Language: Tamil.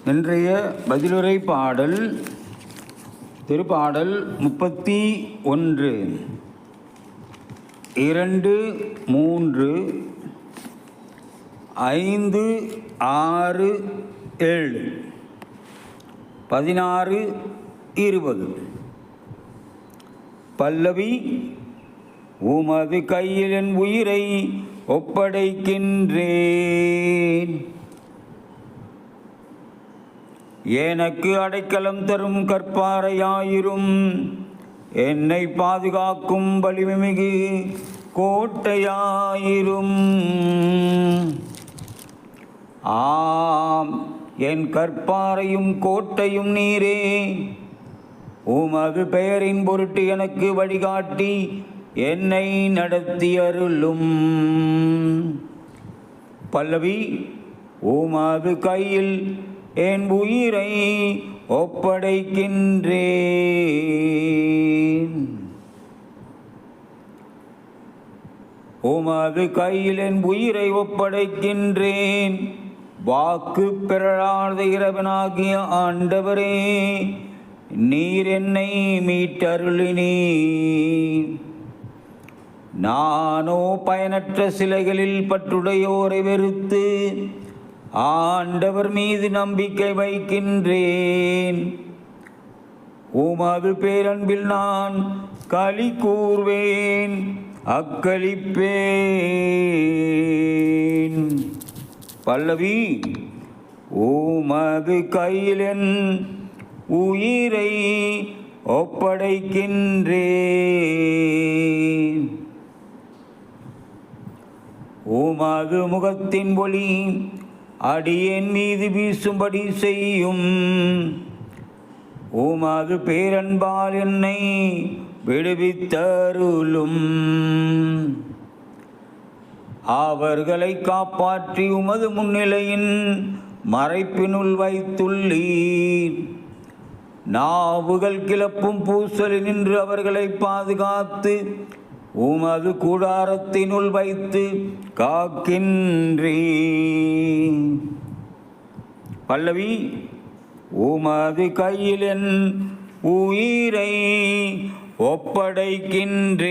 இன்றைய பதிலுரை பாடல் திருப்பாடல் 31 2, 3, 5, 6, 7, 16, 20. பல்லவி. உமது கையில் என் உயிரை ஒப்படைக்கின்றேன். எனக்கு அடைக்கலம் தரும் கற்பாறையாயிரும், என்னை பாதுகாக்கும் வலிமைமிகு கோட்டையாயிரும். ஆம், என் கற்பாறையும் கோட்டையும் நீரே. உமது பெயரின் பொருட்டு எனக்கு வழிகாட்டி என்னை நடத்தி அருளும். பல்லவி. உமது கையில் என் உயிரை ஒப்படைக்கின்றேன். உமது கையில் என் உயிரை ஒப்படைக்கின்றேன். வாக்கு பெறாத இறைவனாகிய ஆண்டவரே, நீர் என்னை மீட்டருளினீர். நானோ பயனற்ற சிலைகளில் பற்றுடையோரை வெறுத்து ஆண்டவர் மீது நம்பிக்கை வைக்கின்றேன். உமது பேரன்பில் நான் களி கூர்வேன், அக்களிப்பேன். பல்லவி. உமது கையில் என் உயிரை ஒப்படைக்கின்றேன். உமது முகத்தின் ஒளி அடியேன் மீது வீசும்படி செய்யும். உமது பேரன்பால் என்னை விடுவித்தருளும். அவர்களை காப்பாற்றி உமது முன்னிலையின் மறைப்பினுள் வைத்துள்ளீர். நாவுகள் கிளப்பும் பூசலில் நின்று அவர்களை பாதுகாத்து உமது கூடாரத்தினுள் வைத்து காக்கின்றீர். பல்லவி. உமது கையில் என் உயிரை ஒப்படைக்கின்றேன்.